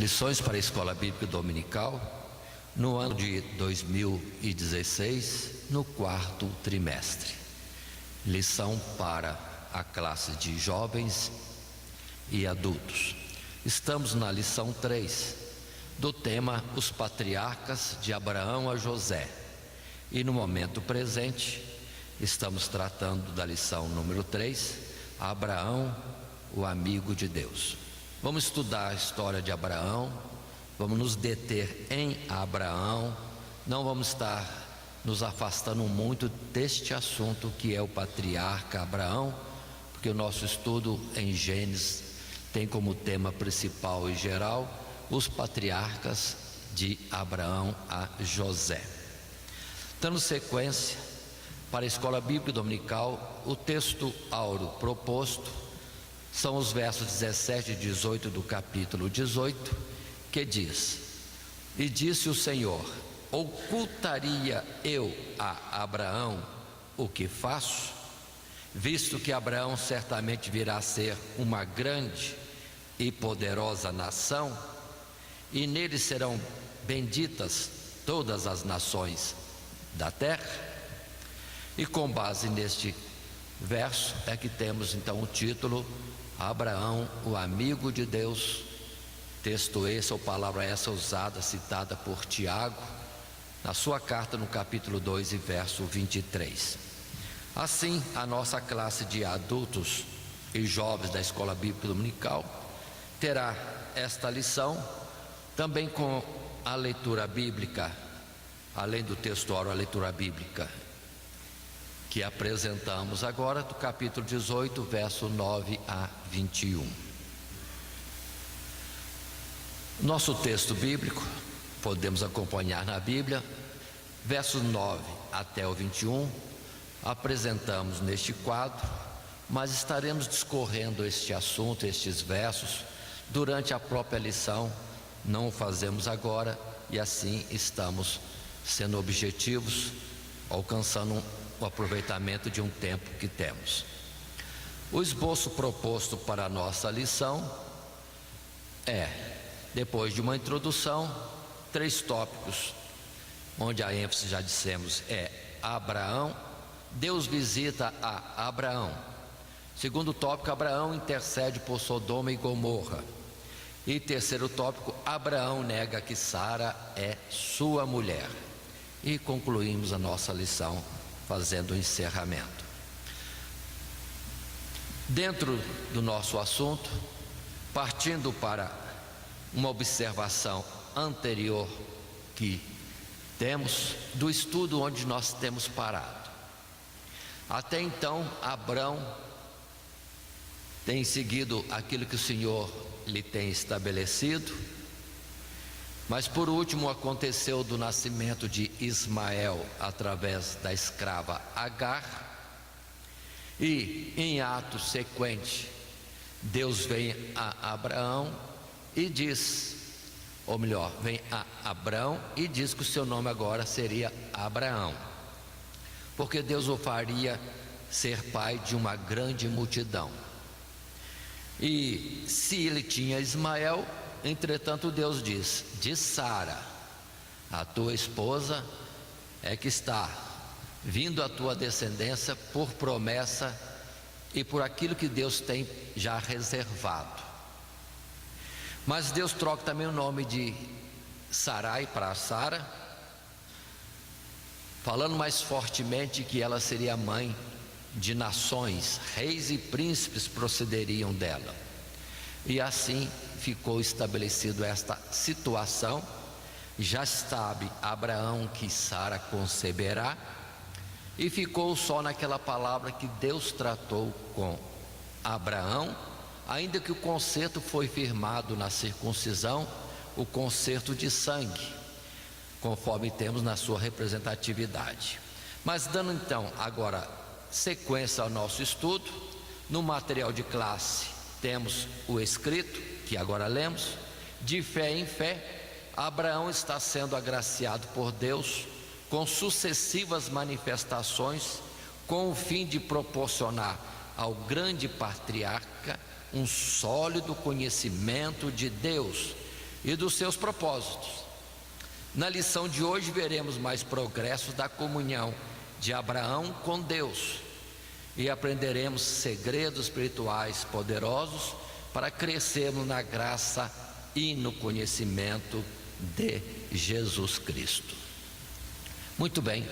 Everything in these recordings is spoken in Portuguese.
Lições para a Escola Bíblica Dominical, no ano de 2016, no quarto trimestre. Lição para a classe de jovens e adultos. Estamos na lição 3, do tema Os Patriarcas de Abraão a José. E no momento presente, estamos tratando da lição número 3, Abraão, o amigo de Deus. Vamos estudar a história de Abraão, vamos nos deter em Abraão, não vamos estar nos afastando muito deste assunto que é o patriarca Abraão, porque o nosso estudo em Gênesis tem como tema principal e geral os patriarcas de Abraão a José. Dando sequência para a Escola Bíblica Dominical, o texto áureo proposto são os versos 17 e 18 do capítulo 18, que diz: E disse o Senhor: ocultaria eu a Abraão o que faço, visto que Abraão certamente virá a ser uma grande e poderosa nação, e nele serão benditas todas as nações da terra? E com base neste verso é que temos então o título Abraão, o amigo de Deus. Texto esse, ou palavra essa usada, citada por Tiago na sua carta no capítulo 2 e verso 23. Assim, a nossa classe de adultos e jovens da Escola Bíblica Dominical terá esta lição também com a leitura bíblica, além do texto áureo, a leitura bíblica que apresentamos agora, do capítulo 18, verso 9 a 21. Nosso texto bíblico, podemos acompanhar na Bíblia, versos 9 até o 21, apresentamos neste quadro, mas estaremos discorrendo este assunto, estes versos, durante a própria lição. Não o fazemos agora e assim estamos sendo objetivos, alcançando o aproveitamento de um tempo que temos. O esboço proposto para a nossa lição é, depois de uma introdução, 3 tópicos, onde a ênfase, já dissemos, é Abraão. Deus visita a Abraão. Segundo tópico, Abraão intercede por Sodoma e Gomorra. E terceiro tópico, Abraão nega que Sara é sua mulher. E concluímos a nossa lição fazendo o encerramento. Dentro do nosso assunto, partindo para uma observação anterior que temos do estudo onde nós temos parado. Até então, Abraão tem seguido aquilo que o Senhor lhe tem estabelecido, mas por último aconteceu do nascimento de Ismael através da escrava Agar, e em ato sequente Deus vem a Abraão e diz, ou melhor, vem a Abraão e diz que o seu nome agora seria Abraão, porque Deus o faria ser pai de uma grande multidão. E se ele tinha Ismael, entretanto Deus diz: de Sara, a tua esposa, é que está vindo a tua descendência por promessa e por aquilo que Deus tem já reservado. Mas Deus troca também o nome de Sarai para Sara, falando mais fortemente que ela seria mãe de nações, reis e príncipes procederiam dela. E assim ficou estabelecido esta situação. Já sabe Abraão que Sara conceberá, e ficou só naquela palavra que Deus tratou com Abraão, ainda que o concerto foi firmado na circuncisão, o concerto de sangue, conforme temos na sua representatividade. Mas dando então agora sequência ao nosso estudo, no material de classe temos o escrito, que agora lemos: de fé em fé, Abraão está sendo agraciado por Deus com sucessivas manifestações, com o fim de proporcionar ao grande patriarca um sólido conhecimento de Deus, e dos seus propósitos. Na lição de hoje veremos mais progressos da comunhão de Abraão com Deus e aprenderemos segredos espirituais poderosos para crescermos na graça e no conhecimento de Jesus Cristo. Muito bem,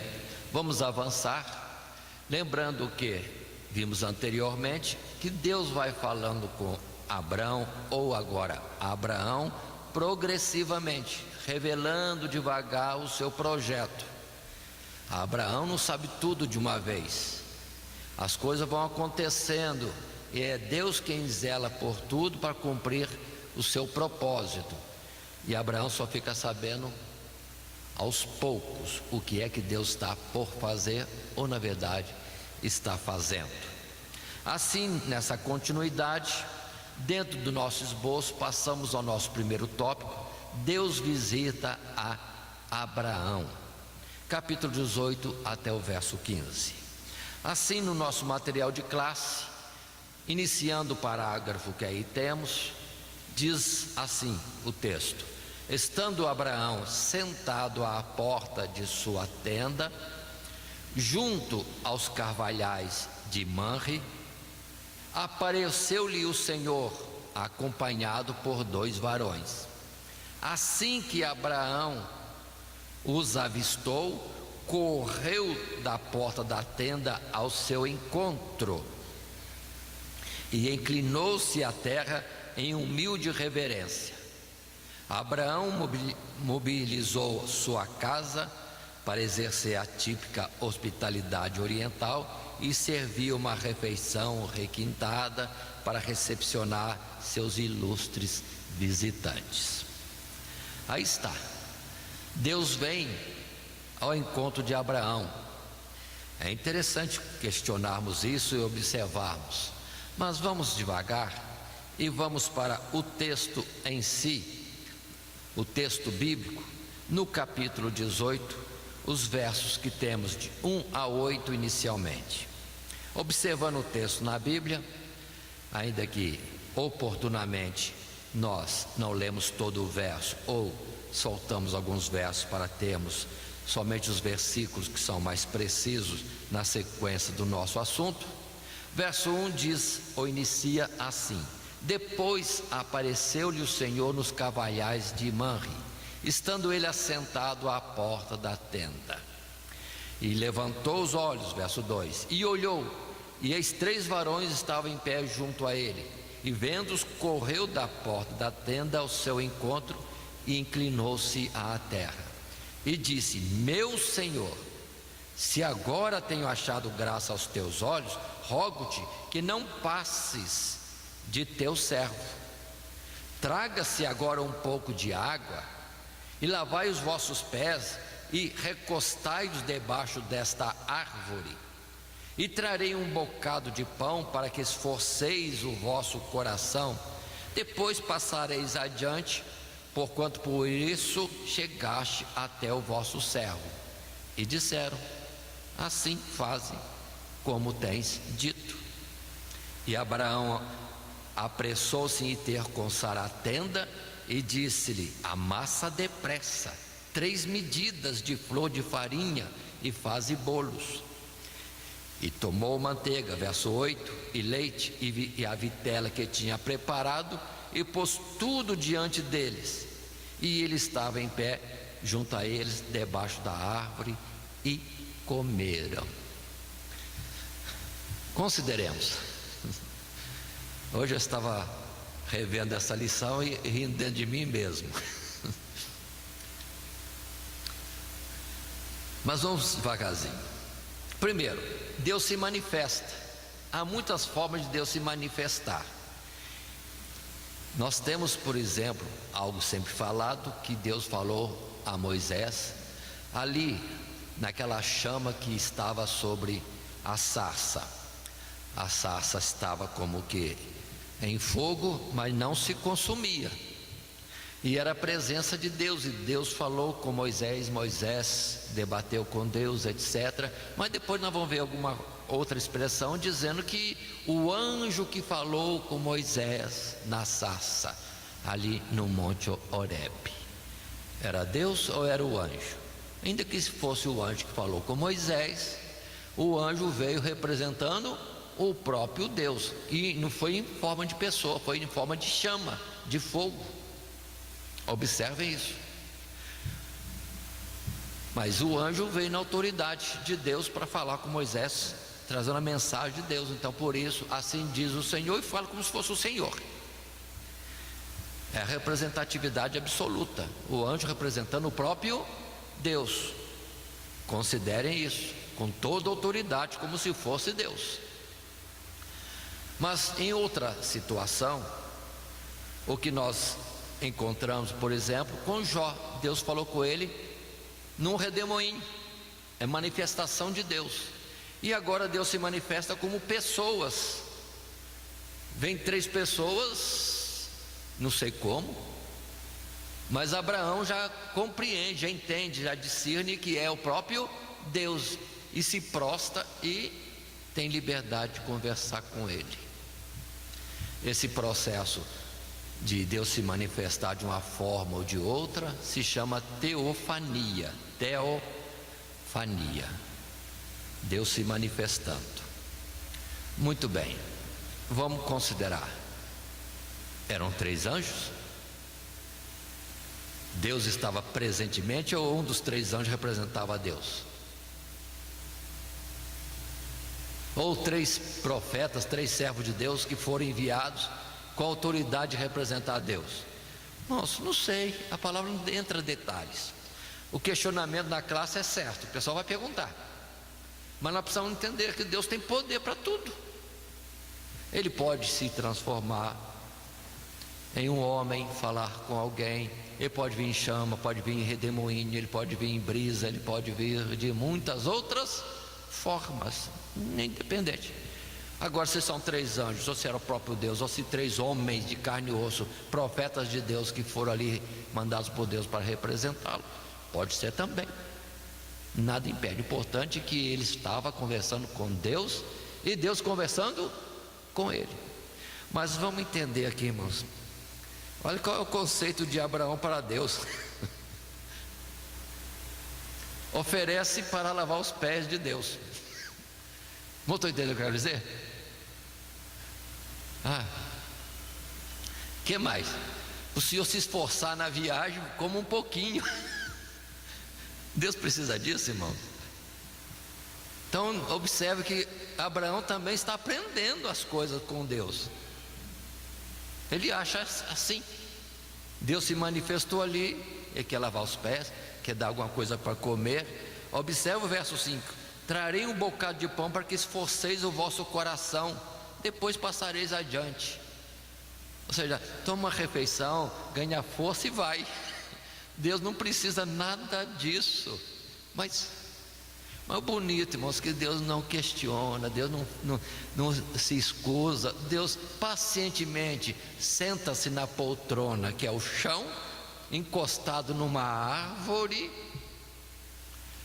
vamos avançar, lembrando que vimos anteriormente que Deus vai falando com Abraão, ou agora Abraão, progressivamente, revelando devagar o seu projeto. Abraão não sabe tudo de uma vez, as coisas vão acontecendo e é Deus quem zela por tudo para cumprir o seu propósito, e Abraão só fica sabendo aos poucos o que é que Deus está por fazer, ou na verdade está fazendo. Assim, nessa continuidade, dentro do nosso esboço, passamos ao nosso primeiro tópico: Deus visita a Abraão, capítulo 18 até o verso 15. Assim, no nosso material de classe, iniciando o parágrafo que aí temos, diz assim o texto: estando Abraão sentado à porta de sua tenda, junto aos carvalhais de Manre, apareceu-lhe o Senhor, acompanhado por 2 varões. Assim que Abraão os avistou, correu da porta da tenda ao seu encontro e inclinou-se à terra em humilde reverência. Abraão mobilizou sua casa para exercer a típica hospitalidade oriental e serviu uma refeição requintada para recepcionar seus ilustres visitantes. Aí está, Deus vem ao encontro de Abraão. É interessante questionarmos isso e observarmos, mas vamos devagar e vamos para o texto em si, o texto bíblico, no capítulo 18, os versos que temos de 1 a 8 inicialmente. Observando o texto na Bíblia, ainda que oportunamente nós não lemos todo o verso ou soltamos alguns versos para termos somente os versículos que são mais precisos na sequência do nosso assunto. Verso 1 diz ou inicia assim: depois apareceu-lhe o Senhor nos carvalhais de Manre, estando ele assentado à porta da tenda, e levantou os olhos, verso 2, e olhou, e eis 3 varões estavam em pé junto a ele, e vendo-os, correu da porta da tenda ao seu encontro e inclinou-se à terra e disse: meu Senhor, se agora tenho achado graça aos teus olhos, rogo-te que não passes de teu servo. Traga-se agora um pouco de água e lavai os vossos pés e recostai-os debaixo desta árvore, e trarei um bocado de pão para que esforceis o vosso coração, depois passareis adiante, porquanto por isso chegaste até o vosso servo. E disseram: assim fazem como tens dito. E Abraão apressou-se em ir ter com Sara a tenda e disse-lhe: amassa depressa 3 medidas de flor de farinha e faze bolos. E tomou manteiga, verso 8, e leite e a vitela que tinha preparado, e pôs tudo diante deles. E ele estava em pé junto a eles, debaixo da árvore, e comeram. Consideremos. Hoje eu estava revendo essa lição e rindo dentro de mim mesmo. Mas vamos devagarzinho. Primeiro, Deus se manifesta. Há muitas formas de Deus se manifestar. Nós temos, por exemplo, algo sempre falado, que Deus falou a Moisés ali naquela chama que estava sobre a sarça. A sarça estava como que em fogo, mas não se consumia, e era a presença de Deus, e Deus falou com Moisés, Moisés debateu com Deus, etc. Mas depois nós vamos ver alguma outra expressão dizendo que o anjo que falou com Moisés na sarça, ali no Monte Horebe. Era Deus ou era o anjo? Ainda que fosse o anjo que falou com Moisés, o anjo veio representando o próprio Deus, e não foi em forma de pessoa, foi em forma de chama, de fogo. Observem isso. Mas o anjo veio na autoridade de Deus para falar com Moisés, trazendo a mensagem de Deus. Então, por isso, assim diz o Senhor, e fala como se fosse o Senhor. É a representatividade absoluta, o anjo representando o próprio Deus. Considerem isso, com toda autoridade, como se fosse Deus. Mas em outra situação, o que nós encontramos, por exemplo, com Jó, Deus falou com ele num redemoinho, é manifestação de Deus. E agora Deus se manifesta como pessoas. Vem 3 pessoas, não sei como, mas Abraão já compreende, já entende, já discerne que é o próprio Deus, e se prostra e tem liberdade de conversar com ele. Esse processo de Deus se manifestar de uma forma ou de outra se chama teofania. Teofania, Deus se manifestando. Muito bem, vamos considerar. Eram 3 anjos? Deus estava presentemente, ou um dos 3 anjos representava a Deus? Ou 3 profetas, 3 servos de Deus que foram enviados com a autoridade de representar a Deus? Nossa, não sei, a palavra não entra em detalhes. O questionamento na classe é certo, o pessoal vai perguntar, mas nós precisamos entender que Deus tem poder para tudo. Ele pode se transformar em um homem, falar com alguém, ele pode vir em chama, pode vir em redemoinho, ele pode vir em brisa, ele pode vir de muitas outras formas, independente. Agora, se são 3 anjos, ou se era o próprio Deus, ou se 3 homens de carne e osso, profetas de Deus, que foram ali mandados por Deus para representá-lo, pode ser também, nada impede. O importante é que ele estava conversando com Deus, e Deus conversando com ele. Mas vamos entender aqui, irmãos, olha qual é o conceito de Abraão para Deus. Oferece para lavar os pés de Deus. Não estou entendendo o que eu quero dizer? Que mais? O senhor se esforçar na viagem como um pouquinho. Deus precisa disso, irmão? Então observe que Abraão também está aprendendo as coisas com Deus. Ele acha assim. Deus se manifestou ali, ele quer lavar os pés, quer dar alguma coisa para comer. Observe o verso 5: trarei um bocado de pão para que esforceis o vosso coração, depois passareis adiante. Ou seja, toma uma refeição, ganha força e vai. Deus não precisa nada disso. Mas o bonito, irmãos, que Deus não questiona, Deus não se escusa. Deus pacientemente senta-se na poltrona, que é o chão, encostado numa árvore,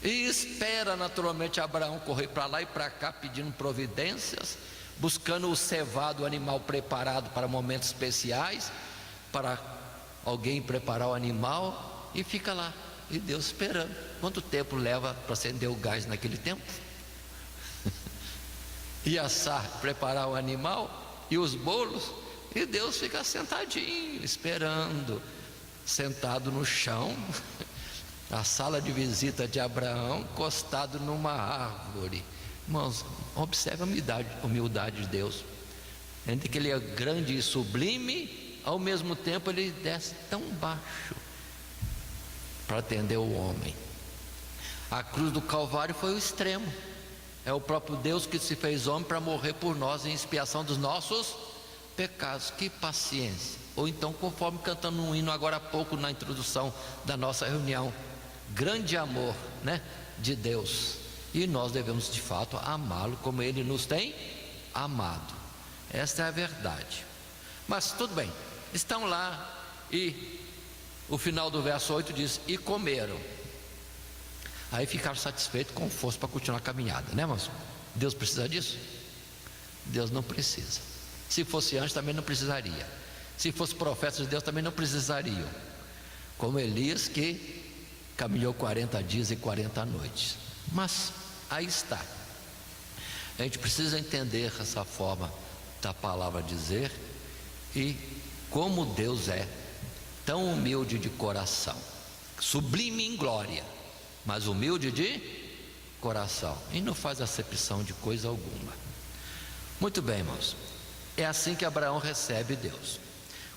e espera naturalmente Abraão correr para lá e para cá pedindo providências, buscando o cevado, o animal preparado para momentos especiais, para alguém preparar o animal, e fica lá, e Deus esperando. Quanto tempo leva para acender o gás naquele tempo? E assar, preparar o animal e os bolos, e Deus fica sentadinho, esperando, sentado no chão. A sala de visita de Abraão, encostado numa árvore. Irmãos, observe a humildade de Deus. Entre que ele é grande e sublime, ao mesmo tempo ele desce tão baixo para atender o homem. A cruz do Calvário foi o extremo. É o próprio Deus que se fez homem para morrer por nós em expiação dos nossos pecados. Que paciência! Ou então, conforme cantando um hino agora há pouco na introdução da nossa reunião, grande amor, né, de Deus, e nós devemos de fato amá-lo como ele nos tem amado. Esta é a verdade. Mas tudo bem, estão lá, e o final do verso 8 diz: e comeram. Aí ficaram satisfeitos, com força para continuar a caminhada, né, irmãos? Deus precisa disso? Deus não precisa. Se fosse antes também não precisaria. Se fosse profetas de Deus também não precisariam, como Elias, que caminhou 40 dias e 40 noites. Mas aí está. A gente precisa entender essa forma da palavra dizer e como Deus é tão humilde de coração, sublime em glória, mas humilde de coração, e não faz acepção de coisa alguma. Muito bem, irmãos, é assim que Abraão recebe Deus.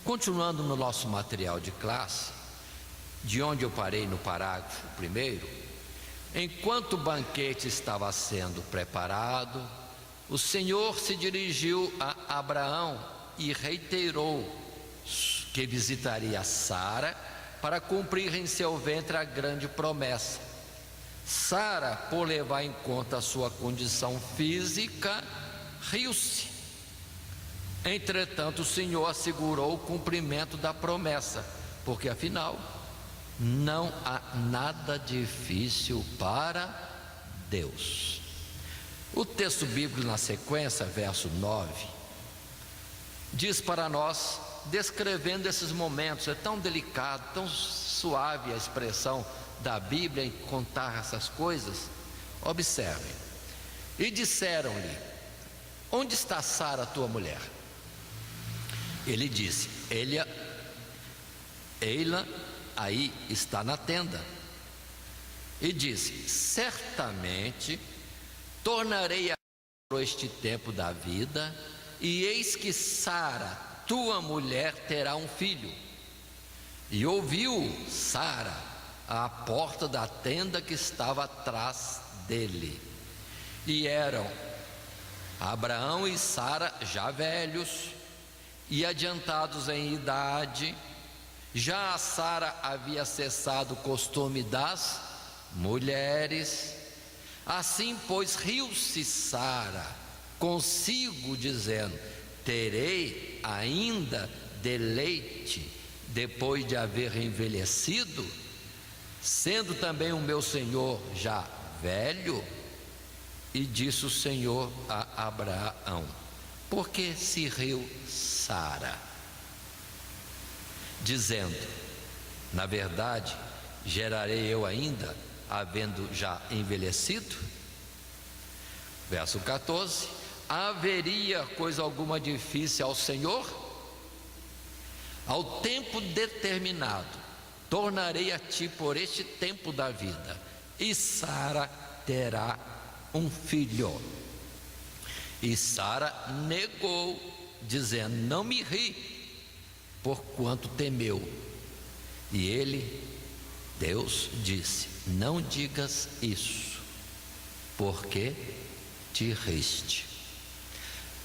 Continuando no nosso material de classe, de onde eu parei no parágrafo primeiro, enquanto o banquete estava sendo preparado, o Senhor se dirigiu a Abraão e reiterou que visitaria Sara para cumprir em seu ventre a grande promessa. Sara, por levar em conta a sua condição física, riu-se. Entretanto, o Senhor assegurou o cumprimento da promessa, porque afinal não há nada difícil para Deus. O texto bíblico na sequência, verso 9, diz para nós, descrevendo esses momentos, é tão delicado, tão suave a expressão da Bíblia em contar essas coisas. Observem: e disseram-lhe: onde está Sara, tua mulher? Ele disse: Eila aí está na tenda. E disse: certamente tornarei a este tempo da vida, e eis que Sara, tua mulher, terá um filho. E ouviu Sara à porta da tenda que estava atrás dele. E eram Abraão e Sara já velhos e adiantados em idade. Já a Sara havia cessado o costume das mulheres. Assim, pois, riu-se Sara consigo, dizendo: terei ainda deleite depois de haver envelhecido, sendo também o meu senhor já velho? E disse o Senhor a Abraão: por que se riu Sara? Dizendo: na verdade, gerarei eu ainda, havendo já envelhecido? Verso 14: haveria coisa alguma difícil ao Senhor? Ao tempo determinado tornarei a ti por este tempo da vida, e Sara terá um filho. E Sara negou, dizendo: não me ri, porquanto temeu. E ele, Deus, disse: não digas isso, porque te riste.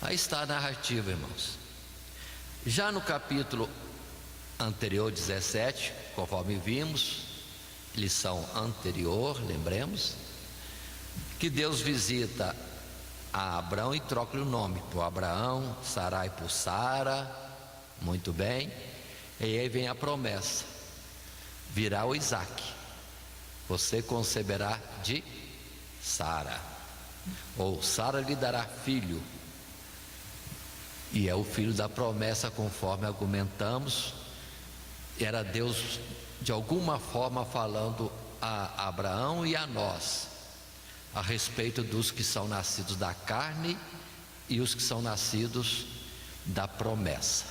Aí está a narrativa, irmãos. Já no capítulo anterior, 17, conforme vimos, lição anterior, lembremos, que Deus visita a Abraão e troca-lhe o nome por Abraão, Sarai por Sara. Muito bem. E aí vem a promessa: virá o Isaque, você conceberá de Sara, ou Sara lhe dará filho. E é o filho da promessa, conforme argumentamos. Era Deus de alguma forma falando a Abraão e a nós a respeito dos que são nascidos da carne e os que são nascidos da promessa,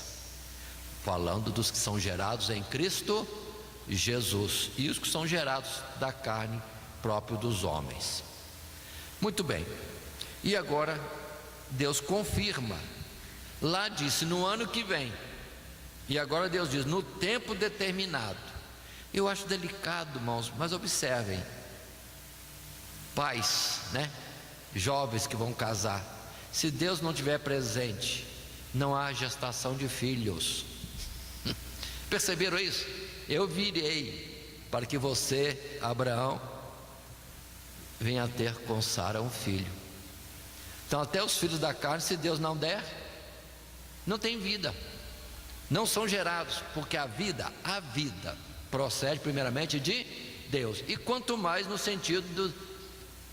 falando dos que são gerados em Cristo Jesus e os que são gerados da carne, próprio dos homens. Muito bem. E agora Deus confirma. Lá disse: no ano que vem. E agora Deus diz: no tempo determinado. Eu acho delicado, irmãos, mas observem, pais, jovens que vão casar, se Deus não estiver presente, não há gestação de filhos. Perceberam isso? Eu virei para que você, Abraão, venha a ter com Sara um filho. Então até os filhos da carne, se Deus não der, não tem vida, não são gerados, porque a vida procede primeiramente de Deus, e quanto mais no sentido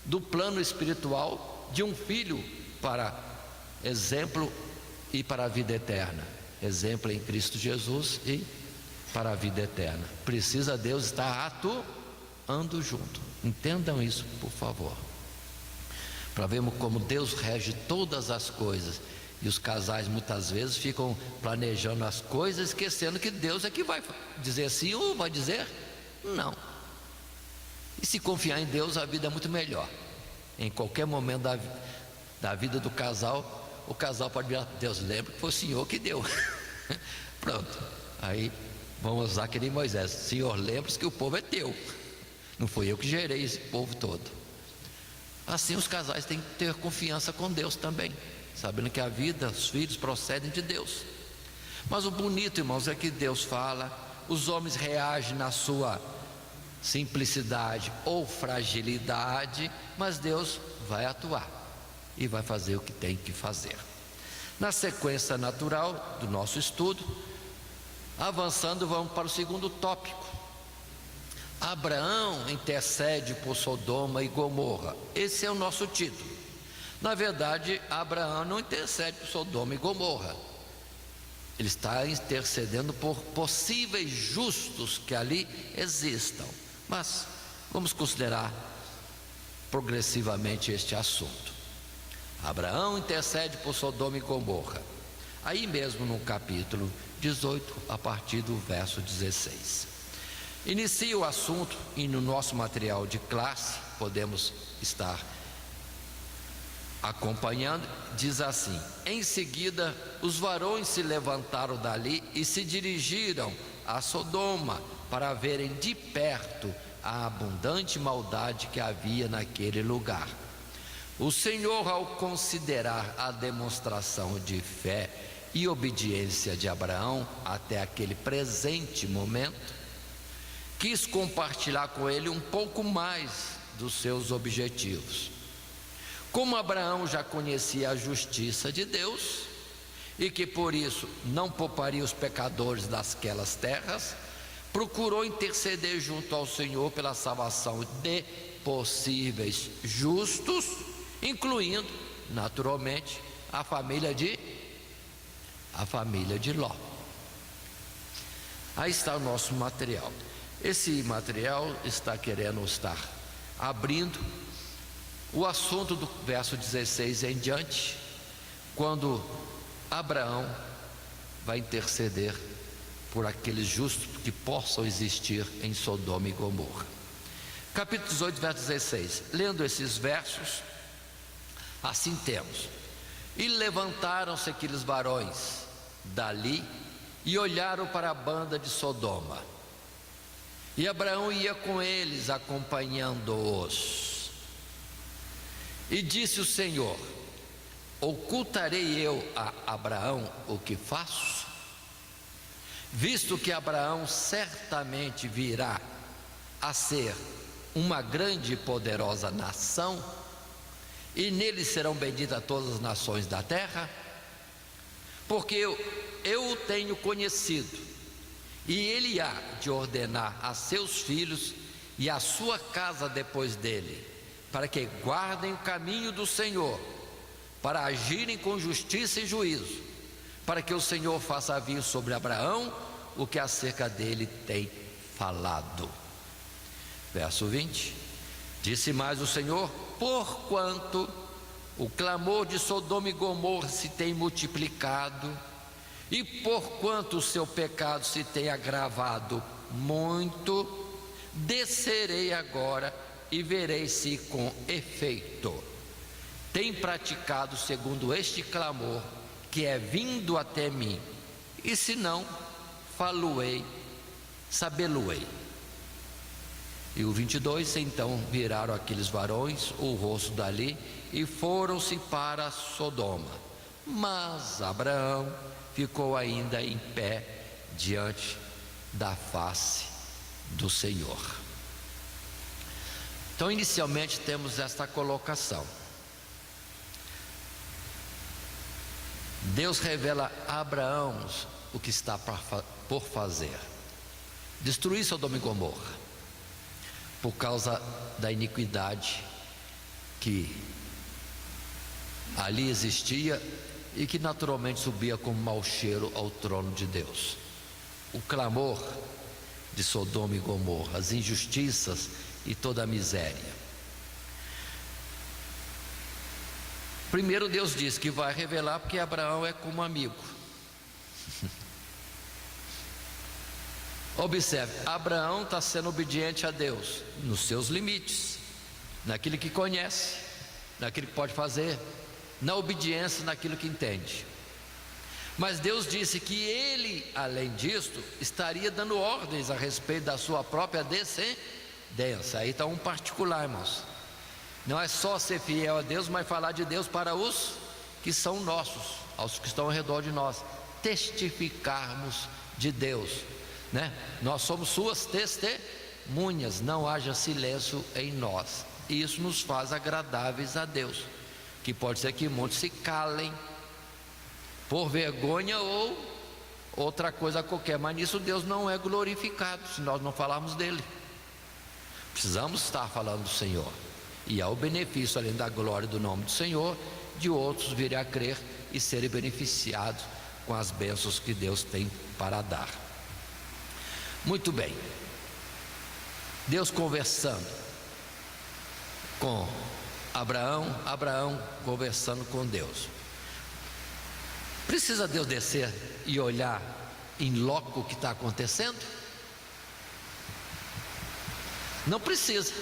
do plano espiritual de um filho para exemplo e para a vida eterna. exemplo em Cristo Jesus e para a vida eterna. Precisa Deus estar atuando junto. Entendam isso, por favor, para vermos como Deus rege todas as coisas. E os casais muitas vezes ficam planejando as coisas, esquecendo que Deus é que vai dizer sim ou vai dizer não. E se confiar em Deus, a vida é muito melhor. Em qualquer momento da vida do casal, o casal pode dizer: Deus, lembra que foi o Senhor que deu. Pronto, aí vamos usar que nem Moisés: Senhor, lembra-se que o povo é teu, não foi eu que gerei esse povo todo. Assim os casais têm que ter confiança com Deus também, sabendo que a vida, os filhos procedem de Deus. Mas o bonito, irmãos, é que Deus fala, os homens reagem na sua simplicidade ou fragilidade, mas Deus vai atuar e vai fazer o que tem que fazer. Na sequência natural do nosso estudo, avançando, vamos para o segundo tópico. Abraão intercede por Sodoma e Gomorra. Esse é o nosso título. Na verdade, Abraão não intercede por Sodoma e Gomorra. Ele está intercedendo por possíveis justos que ali existam. Mas vamos considerar progressivamente este assunto. Abraão intercede por Sodoma e Gomorra. Aí mesmo no capítulo 18, a partir do verso 16. Inicia o assunto e no nosso material de classe podemos estar acompanhando. Diz assim: em seguida os varões se levantaram dali e se dirigiram a Sodoma para verem de perto a abundante maldade que havia naquele lugar. O Senhor, ao considerar a demonstração de fé e obediência de Abraão até aquele presente momento, quis compartilhar com ele um pouco mais dos seus objetivos. Como Abraão já conhecia a justiça de Deus e que por isso não pouparia os pecadores daquelas terras, procurou interceder junto ao Senhor pela salvação de possíveis justos, incluindo naturalmente a família de Ló. Aí está o nosso material. Esse material está querendo estar abrindo o assunto do verso 16 em diante, quando Abraão vai interceder por aqueles justos que possam existir em Sodoma e Gomorra. Capítulo 18, verso 16. Lendo esses versos, assim temos: e levantaram-se aqueles varões dali e olharam para a banda de Sodoma. E Abraão ia com eles, acompanhando-os. E disse o Senhor: ocultarei eu a Abraão o que faço? Visto que Abraão certamente virá a ser uma grande e poderosa nação, e nele serão benditas todas as nações da terra, porque eu o tenho conhecido, e ele há de ordenar a seus filhos e a sua casa depois dele, para que guardem o caminho do Senhor, para agirem com justiça e juízo, para que o Senhor faça vir sobre Abraão o que acerca dele tem falado. Verso 20. Disse mais o Senhor: porquanto o clamor de Sodoma e Gomorra se tem multiplicado, e porquanto o seu pecado se tem agravado muito, descerei agora e verei se com efeito tem praticado segundo este clamor que é vindo até mim, e se não, falo-ei, sabê-lo-ei. E o 22, então viraram aqueles varões o rosto dali e foram-se para Sodoma, mas Abraão ficou ainda em pé diante da face do Senhor. Então, inicialmente temos esta colocação. Deus revela a Abraão o que está por fazer: destruir Sodoma e Gomorra, por causa da iniquidade que ali existia e que naturalmente subia como mau cheiro ao trono de Deus. O clamor de Sodoma e Gomorra, as injustiças e toda a miséria. Primeiro Deus diz que vai revelar porque Abraão é como amigo. Observe, Abraão está sendo obediente a Deus nos seus limites, naquilo que conhece, naquilo que pode fazer, na obediência naquilo que entende. Mas Deus disse que ele, além disto, estaria dando ordens a respeito da sua própria descendência. Aí está um particular, irmãos. Não é só ser fiel a Deus, mas falar de Deus para os que são nossos, aos que estão ao redor de nós. Testificarmos de Deus, né? Nós somos suas testemunhas, não haja silêncio em nós. E isso nos faz agradáveis a Deus. Que pode ser que muitos se calem por vergonha ou outra coisa qualquer, mas nisso Deus não é glorificado se nós não falarmos dele. Precisamos estar falando do Senhor, e há o benefício, além da glória do nome do Senhor, de outros virem a crer e serem beneficiados com as bênçãos que Deus tem para dar. Muito bem, Deus conversando com Abraão, Abraão conversando com Deus. Precisa Deus descer e olhar em loco o que está acontecendo? Não precisa.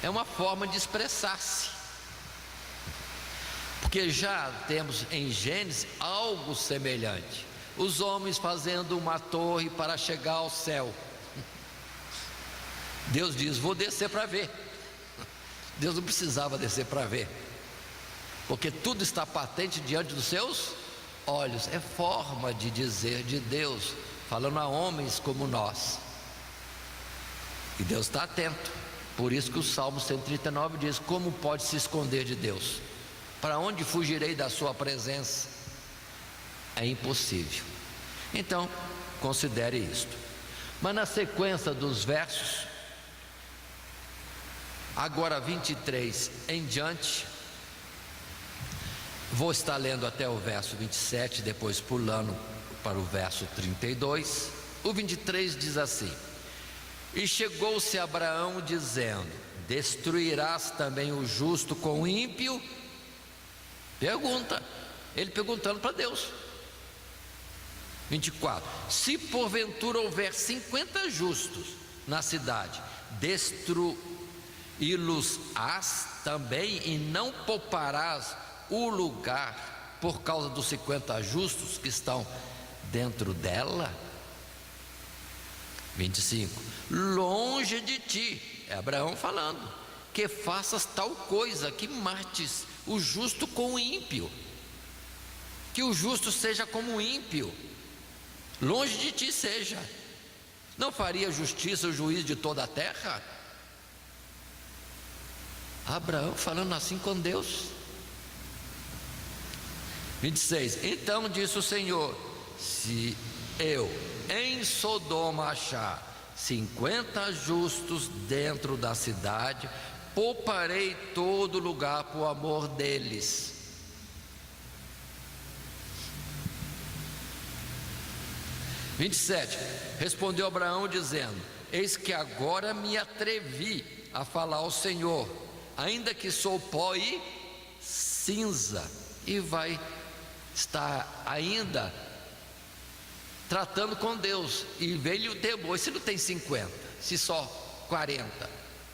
É uma forma de expressar-se. Porque já temos em Gênesis algo semelhante. Os homens fazendo uma torre para chegar ao céu. Deus diz: vou descer para ver. Deus não precisava descer para ver, porque tudo está patente diante dos seus olhos. É forma de dizer de Deus, falando a homens como nós. E Deus está atento. Por isso que o Salmo 139 diz: como pode se esconder de Deus? Para onde fugirei da sua presença? É impossível. Então, considere isto. Mas na sequência dos versos, agora 23 em diante, vou estar lendo até o verso 27, depois pulando para o verso 32. O 23 diz assim: e chegou-se Abraão dizendo: destruirás também o justo com o ímpio? Pergunta, ele perguntando para Deus. 24: se porventura houver 50 justos na cidade, destruí-los-ás também, e não pouparás o lugar por causa dos 50 justos que estão dentro dela? 25: longe de ti, é Abraão falando, que faças tal coisa, que mates o justo com o ímpio, que o justo seja como o ímpio, longe de ti seja. Não faria justiça o juiz de toda a terra? Abraão falando assim com Deus. 26: então disse o Senhor: se eu em Sodoma achar 50 justos dentro da cidade, pouparei todo lugar por amor deles. 27: respondeu Abraão dizendo: eis que agora me atrevi a falar ao Senhor, ainda que sou pó e cinza. E vai estar ainda tratando com Deus, e veio o temor: e se não tem 50, se só 40,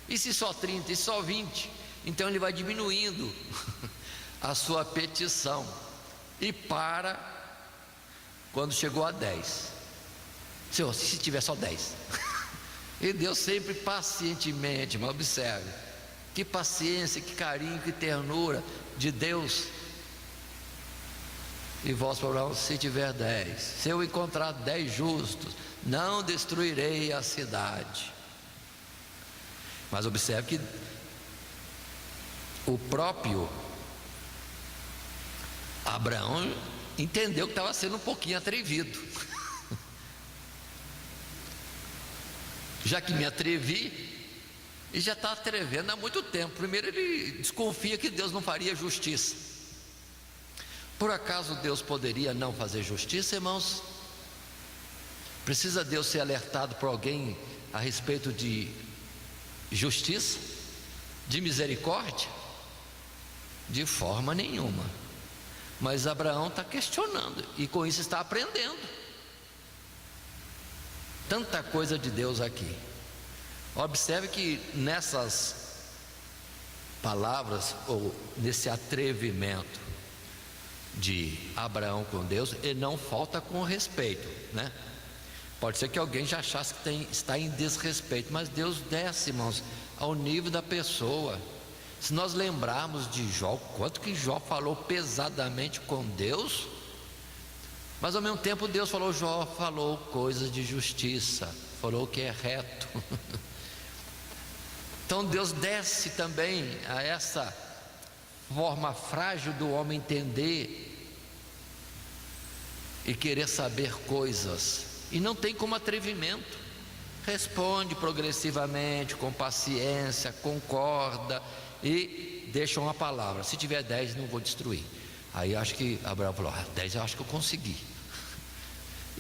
e se só 30, e só 20? Então ele vai diminuindo a sua petição, e para quando chegou a 10. Senhor, se tiver só 10. E Deus sempre pacientemente, mas observe, que paciência, que carinho, que ternura de Deus. E voz para Abraão: se tiver 10, se eu encontrar 10 justos, não destruirei a cidade. Mas observe que o próprio Abraão entendeu que estava sendo um pouquinho atrevido. Já que me atrevi, e já está atrevendo há muito tempo. Primeiro, ele desconfia que Deus não faria justiça. Por acaso Deus poderia não fazer justiça, irmãos? Precisa Deus ser alertado por alguém a respeito de justiça, de misericórdia? De forma nenhuma. Mas Abraão está questionando, e com isso está aprendendo. Tanta coisa de Deus aqui. Observe que nessas palavras, ou nesse atrevimento de Abraão com Deus, ele não falta com respeito, né? Pode ser que alguém já achasse que está em desrespeito, mas Deus desce, irmãos, ao nível da pessoa. Se nós lembrarmos de Jó, quanto que Jó falou pesadamente com Deus, mas ao mesmo tempo Deus falou, Jó falou coisas de justiça, falou que é reto. Então Deus desce também a essa forma frágil do homem entender e querer saber coisas, e não tem como atrevimento. Responde progressivamente, com paciência, concorda e deixa uma palavra: se tiver 10 não vou destruir. Aí acho que Abraão falou: 10 eu acho que eu consegui.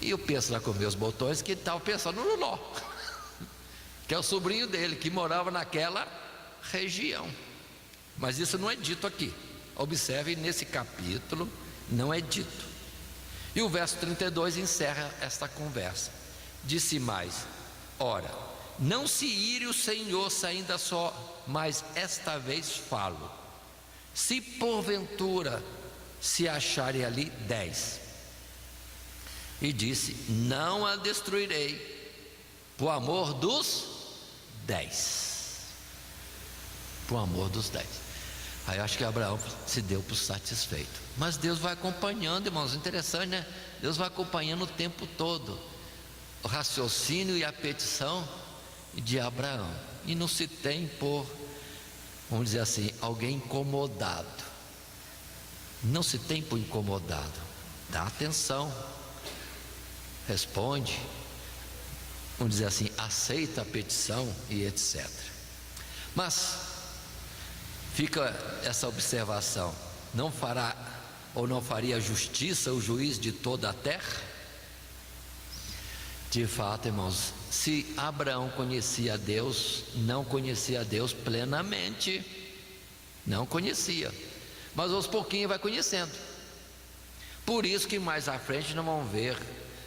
E eu penso lá com meus botões que ele estava pensando no Ló, que é o sobrinho dele, que morava naquela região. Mas isso não é dito aqui. Observe, nesse capítulo não é dito. E o verso 32 encerra esta conversa. Disse mais: ora, não se ire o Senhor se ainda só, mas esta vez falo. Se porventura se acharem ali 10. E disse: não a destruirei, por amor dos 10. Por amor dos 10. Aí eu acho que Abraão se deu por satisfeito. Mas Deus vai acompanhando, irmãos, interessante, né? Deus vai acompanhando o tempo todo o raciocínio e a petição de Abraão. E não se tem por, vamos dizer assim, alguém incomodado. Não se tem por incomodado. Dá atenção, responde, vamos dizer assim, aceita a petição e etc. Mas fica essa observação: não fará ou não faria justiça o juiz de toda a terra? De fato, irmãos, se Abraão conhecia Deus, não conhecia Deus plenamente, não conhecia, mas aos pouquinhos vai conhecendo. Por isso que mais à frente nós vamos ver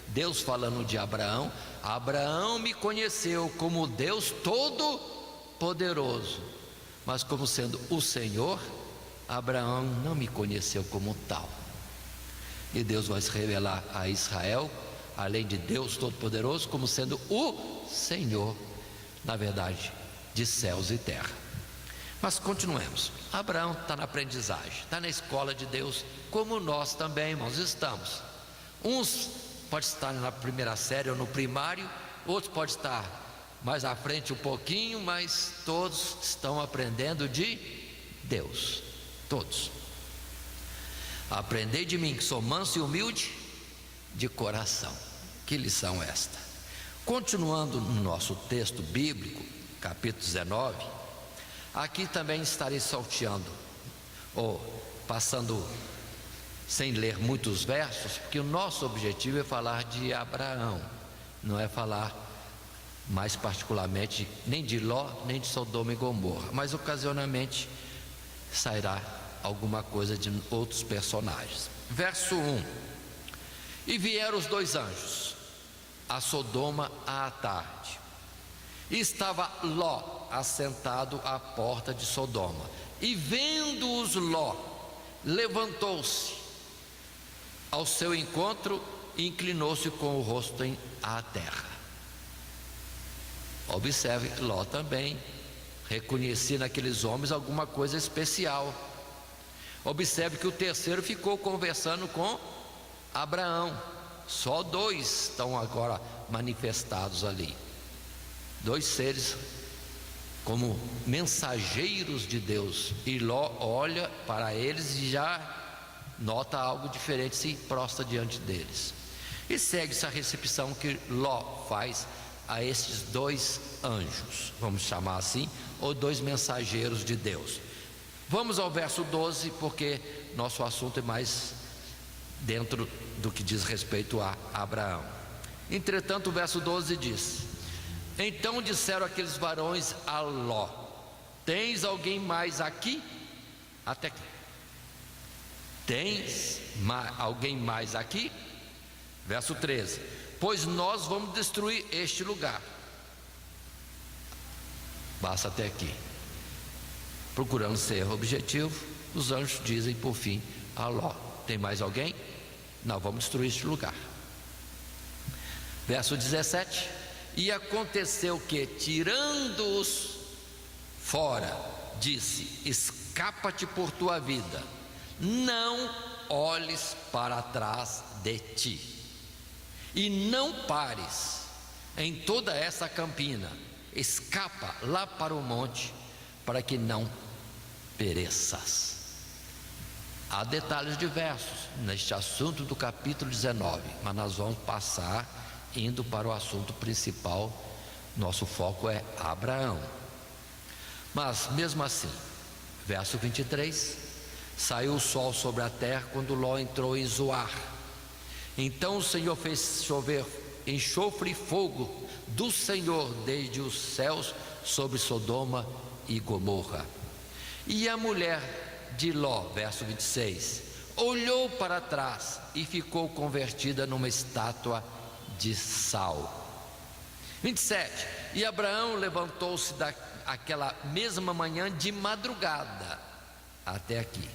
Deus falando de Abraão: Abraão me conheceu como Deus Todo-Poderoso, mas como sendo o Senhor, Abraão não me conheceu como tal. E Deus vai se revelar a Israel, além de Deus Todo-Poderoso, como sendo o Senhor, na verdade, de céus e terra. Mas continuemos. Abraão está na aprendizagem, está na escola de Deus, como nós também, irmãos, estamos. Uns pode estar na primeira série ou no primário, outros pode estar mais à frente um pouquinho, mas todos estão aprendendo de Deus. Todos. Aprendei de mim, que sou manso e humilde de coração. Que lição esta? Continuando no nosso texto bíblico, capítulo 19, aqui também estarei salteando, ou passando sem ler muitos versos, porque o nosso objetivo é falar de Abraão, não é falar mais particularmente nem de Ló, nem de Sodoma e Gomorra, mas ocasionalmente sairá alguma coisa de outros personagens. Verso 1: e vieram os 2 anjos a Sodoma à tarde, e estava Ló assentado à porta de Sodoma, e vendo-os Ló, levantou-se ao seu encontro e inclinou-se com o rosto à terra. Observe, Ló também reconhecia naqueles homens alguma coisa especial. Observe que o terceiro ficou conversando com Abraão. Só 2 estão agora manifestados ali. 2 seres como mensageiros de Deus. E Ló olha para eles e já nota algo diferente, se prostra diante deles. E segue-se a recepção que Ló faz a estes 2 anjos, vamos chamar assim, ou 2 mensageiros de Deus. Vamos ao verso 12, porque nosso assunto é mais dentro do que diz respeito a Abraão. Entretanto, o verso 12 diz: então disseram aqueles varões a Ló: tens alguém mais aqui? Até aqui. Tens alguém mais aqui? Verso 13: pois nós vamos destruir este lugar. Basta até aqui. Procurando ser objetivo, os anjos dizem por fim a Ló: tem mais alguém? Não, vamos destruir este lugar. Verso 17: e aconteceu que, tirando-os fora, disse: escapa-te por tua vida, não olhes para trás de ti, e não pares em toda essa campina, escapa lá para o monte, para que não pereças. Há detalhes diversos neste assunto do capítulo 19, mas nós vamos passar indo para o assunto principal. Nosso foco é Abraão. Mas mesmo assim, verso 23: saiu o sol sobre a terra quando Ló entrou em Zoar. Então o Senhor fez chover enxofre e fogo do Senhor desde os céus sobre Sodoma e Gomorra. E a mulher de Ló, verso 26, olhou para trás e ficou convertida numa estátua de sal. 27: e Abraão levantou-se daquela mesma manhã de madrugada. Até aqui.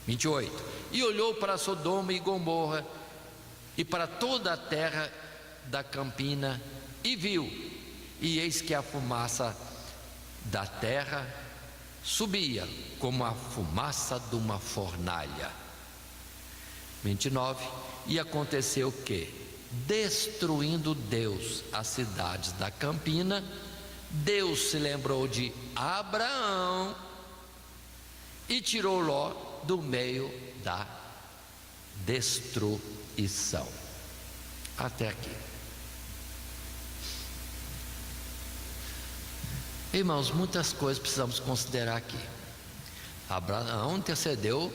28: e olhou para Sodoma e Gomorra e para toda a terra da campina, e viu, e eis que a fumaça da terra subia como a fumaça de uma fornalha. 29: e aconteceu que, destruindo Deus as cidades da campina, Deus se lembrou de Abraão e tirou Ló do meio da destruição. Até aqui. Irmãos, muitas coisas precisamos considerar aqui. Abraão intercedeu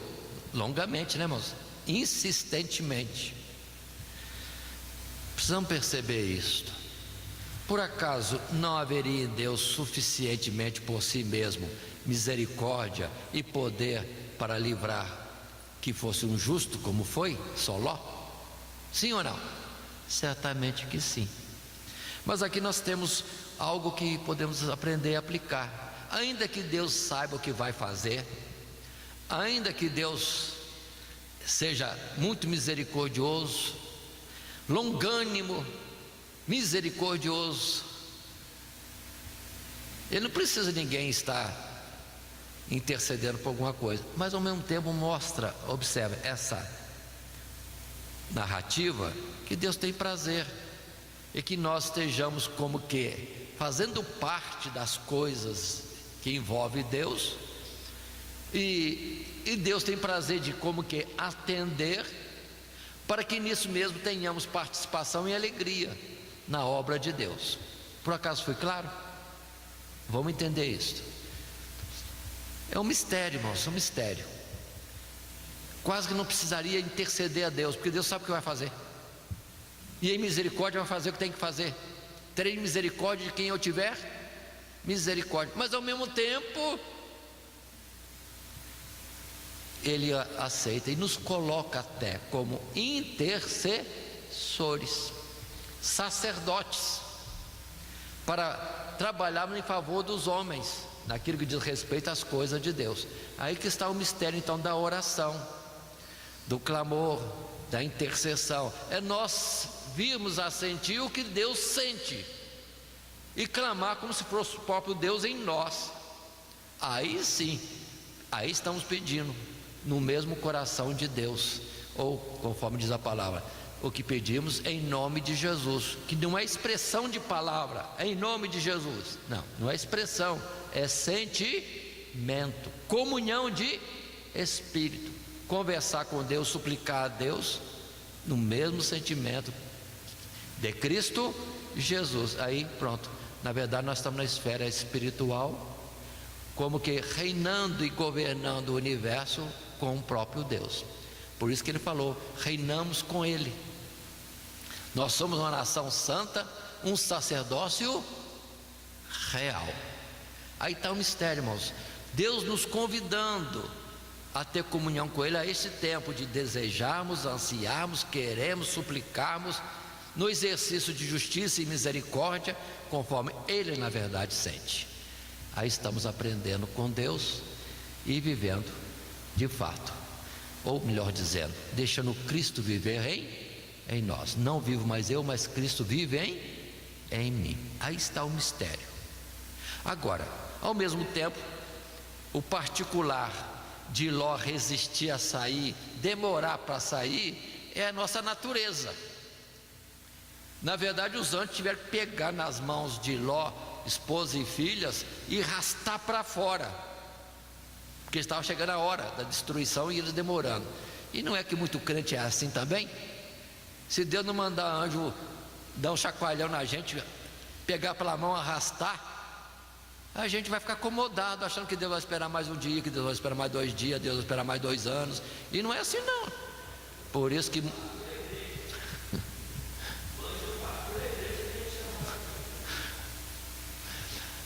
longamente, né, irmãos? Insistentemente. Precisamos perceber isto. Por acaso não haveria em Deus suficientemente por si mesmo misericórdia e poder para livrar que fosse um justo como foi só Ló? Sim ou não? Certamente que sim. Mas aqui nós temos algo que podemos aprender a aplicar. Ainda que Deus saiba o que vai fazer, ainda que Deus seja muito misericordioso, longânimo, misericordioso, Ele não precisa de ninguém estar intercedendo por alguma coisa, mas ao mesmo tempo mostra, observa essa narrativa, que Deus tem prazer e que nós estejamos como que fazendo parte das coisas que envolve Deus, e Deus tem prazer de como que atender, para que nisso mesmo tenhamos participação e alegria na obra de Deus. Por acaso foi claro? Vamos entender isso. É um mistério, irmãos, é um mistério. Quase que não precisaria interceder a Deus, porque Deus sabe o que vai fazer, e em misericórdia vai fazer o que tem que fazer. Terei misericórdia de quem eu tiver misericórdia, mas ao mesmo tempo Ele aceita e nos coloca até como intercessores, sacerdotes, para trabalharmos em favor dos homens, naquilo que diz respeito às coisas de Deus. Aí que está o mistério então da oração, do clamor, da intercessão. É nós virmos a sentir o que Deus sente e clamar como se fosse o próprio Deus em nós. Aí sim, aí estamos pedindo no mesmo coração de Deus, ou conforme diz a palavra, o que pedimos em nome de Jesus, que não é expressão de palavra, é em nome de Jesus. Não é expressão, é sentimento, comunhão de espírito, conversar com Deus, suplicar a Deus no mesmo sentimento de Cristo Jesus. Aí pronto, na verdade nós estamos na esfera espiritual, como que reinando e governando o universo com o próprio Deus. Por isso que ele falou: reinamos com ele. Nós somos uma nação santa, um sacerdócio real. Aí está o mistério, irmãos. Deus nos convidando a ter comunhão com ele a esse tempo de desejarmos, ansiarmos, queremos, suplicarmos no exercício de justiça e misericórdia, conforme ele na verdade sente. Aí estamos aprendendo com Deus e vivendo de fato, ou melhor dizendo, deixando Cristo viver em nós. Não vivo mais eu, mas Cristo vive em mim. Aí está o mistério. Agora, ao mesmo tempo, o particular de Ló resistir a sair, demorar para sair, é a nossa natureza. Na verdade, os anjos tiveram que pegar nas mãos de Ló, esposa e filhas, e arrastar para fora, porque estava chegando a hora da destruição e eles demorando. E não é que muito crente é assim também? Se Deus não mandar anjo dar um chacoalhão na gente, pegar pela mão, arrastar, a gente vai ficar acomodado, achando que Deus vai esperar mais um dia, que Deus vai esperar mais 2 dias, Deus vai esperar mais 2 anos. E não é assim não. Por isso que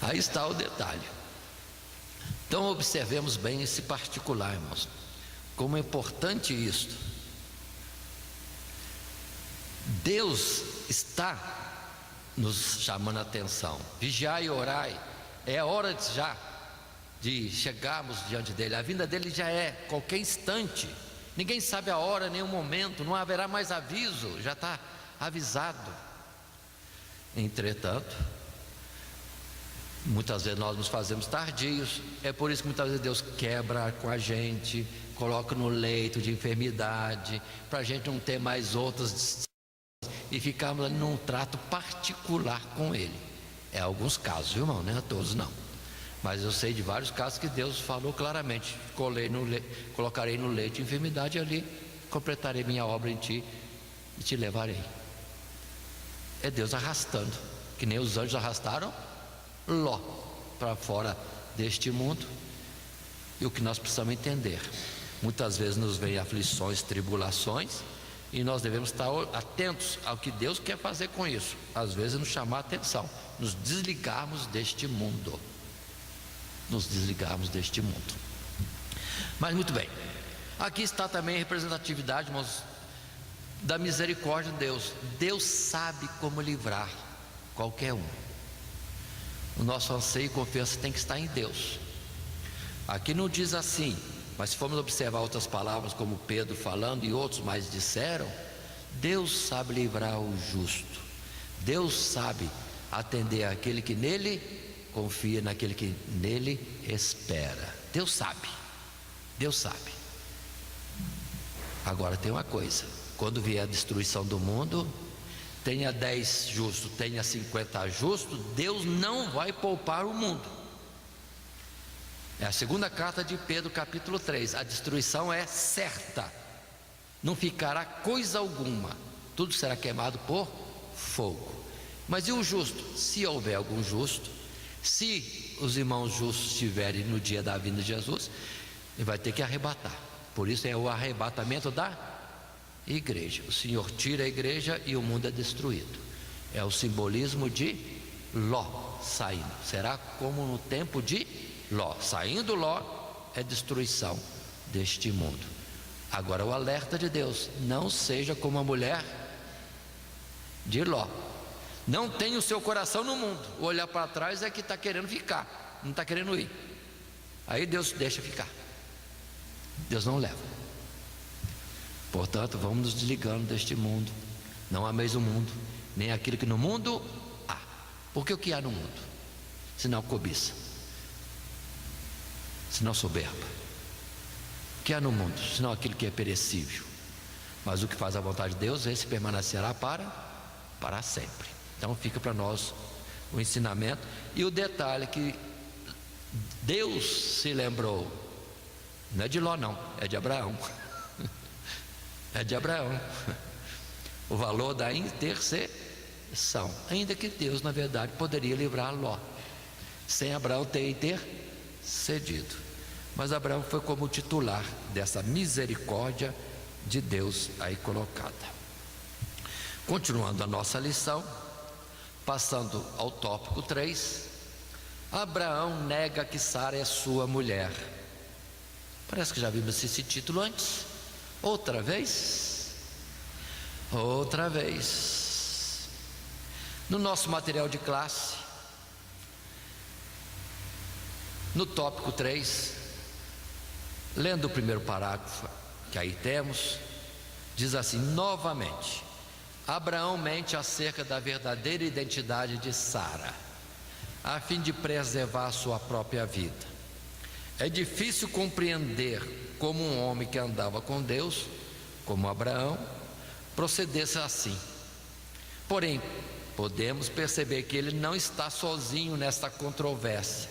aí está o detalhe. Então observemos bem esse particular, irmãos. Como é importante isto. Deus está nos chamando a atenção. Vigiai e orai. É a hora já de chegarmos diante dele. A vinda dele já é qualquer instante. Ninguém sabe a hora nem o momento. Não haverá mais aviso. Já está avisado. Entretanto, muitas vezes nós nos fazemos tardios. É por isso que muitas vezes Deus quebra com a gente, coloca no leito de enfermidade, para a gente não ter mais outras e ficarmos num trato particular com ele. É alguns casos, viu, irmão? Não é todos não. Mas eu sei de vários casos que Deus falou claramente: colocarei no leito de enfermidade, ali completarei minha obra em ti e te levarei. É Deus arrastando, que nem os anjos arrastaram Ló para fora deste mundo. E o que nós precisamos entender: muitas vezes nos vêm aflições, tribulações, e nós devemos estar atentos ao que Deus quer fazer com isso. Às vezes nos chamar a atenção, nos desligarmos deste mundo. Nos desligarmos deste mundo. Mas muito bem, aqui está também a representatividade, irmãos, da misericórdia de Deus. Deus sabe como livrar qualquer um. O nosso anseio e confiança tem que estar em Deus. Aqui não diz assim, mas se formos observar outras palavras, como Pedro falando e outros mais disseram, Deus sabe livrar o justo. Deus sabe atender aquele que nele confia, naquele que nele espera. Deus sabe. Deus sabe. Agora tem uma coisa: quando vier a destruição do mundo, tenha 10 justos, tenha 50 justos, Deus não vai poupar o mundo. É a segunda carta de Pedro, capítulo 3. A destruição é certa, não ficará coisa alguma, tudo será queimado por fogo. Mas e o justo? Se houver algum justo, se os irmãos justos estiverem no dia da vinda de Jesus, ele vai ter que arrebatar. Por isso é o arrebatamento da igreja. O Senhor tira a igreja e o mundo é destruído. É o simbolismo de Ló saindo. Será como no tempo de Ló. Saindo Ló é destruição deste mundo. Agora o alerta de Deus: não seja como a mulher de Ló. Não tenha o seu coração no mundo. O olhar para trás é que está querendo ficar, não está querendo ir. Aí Deus deixa ficar. Deus não leva. Portanto, vamos nos desligando deste mundo. Não ameis o mundo, nem aquilo que no mundo há. Porque o que há no mundo? Senão cobiça, senão soberba. O que há no mundo? Senão aquilo que é perecível. Mas o que faz a vontade de Deus, esse permanecerá para sempre. Então fica para nós o ensinamento. E o detalhe que Deus se lembrou, não é de Ló não, é de Abraão. É de Abraão. O valor da intercessão. Ainda que Deus na verdade poderia livrar Ló sem Abraão ter intercedido. Mas Abraão foi como titular dessa misericórdia de Deus aí colocada. Continuando a nossa lição, passando ao tópico 3, Abraão nega que Sara é sua mulher. Parece que já vimos esse título antes. Outra vez. No nosso material de classe, no tópico 3, lendo o primeiro parágrafo que aí temos, diz assim: novamente, Abraão mente acerca da verdadeira identidade de Sara, a fim de preservar a sua própria vida. É difícil compreender como um homem que andava com Deus, como Abraão, procedesse assim. Porém, podemos perceber que ele não está sozinho nesta controvérsia.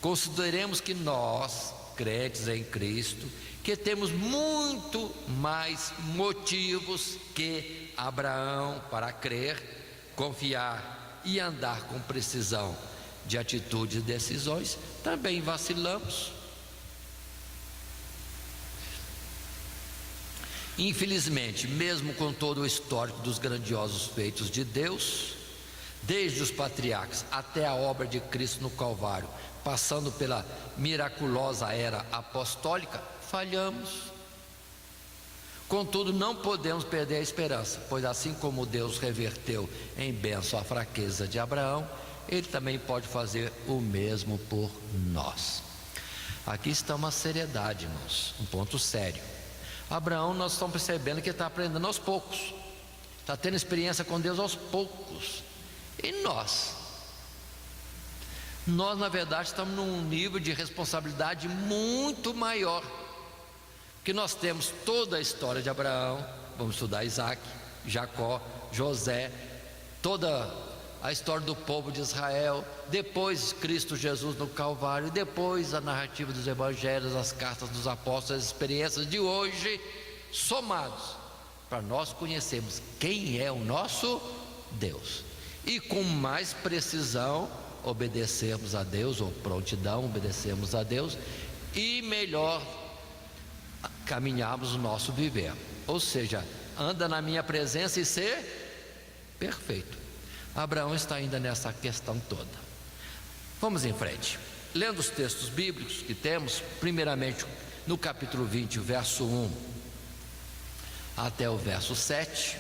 Consideremos que nós, crentes em Cristo, que temos muito mais motivos que Abraão para crer, confiar e andar com precisão de atitudes e decisões, também vacilamos. Infelizmente, mesmo com todo o histórico dos grandiosos feitos de Deus, desde os patriarcas até a obra de Cristo no Calvário, passando pela miraculosa era apostólica, falhamos. Contudo, não podemos perder a esperança, pois assim como Deus reverteu em bênção a fraqueza de Abraão, Ele também pode fazer o mesmo por nós. Aqui está uma seriedade, irmãos, um ponto sério. Abraão, nós estamos percebendo que está aprendendo aos poucos, está tendo experiência com Deus aos poucos. E nós, na verdade, estamos num nível de responsabilidade muito maior, que nós temos toda a história de Abraão, vamos estudar Isaac, Jacó, José, toda a história do povo de Israel, depois Cristo Jesus no Calvário, depois a narrativa dos evangelhos, as cartas dos apóstolos, as experiências de hoje, somados, para nós conhecermos quem é o nosso Deus, e com mais precisão obedecermos a Deus, ou prontidão obedecermos a Deus, e melhor caminharmos o nosso viver, ou seja, anda na minha presença e ser perfeito. Abraão está ainda nessa questão toda. Vamos em frente, lendo os textos bíblicos que temos, primeiramente no capítulo 20, o verso 1 até o verso 7,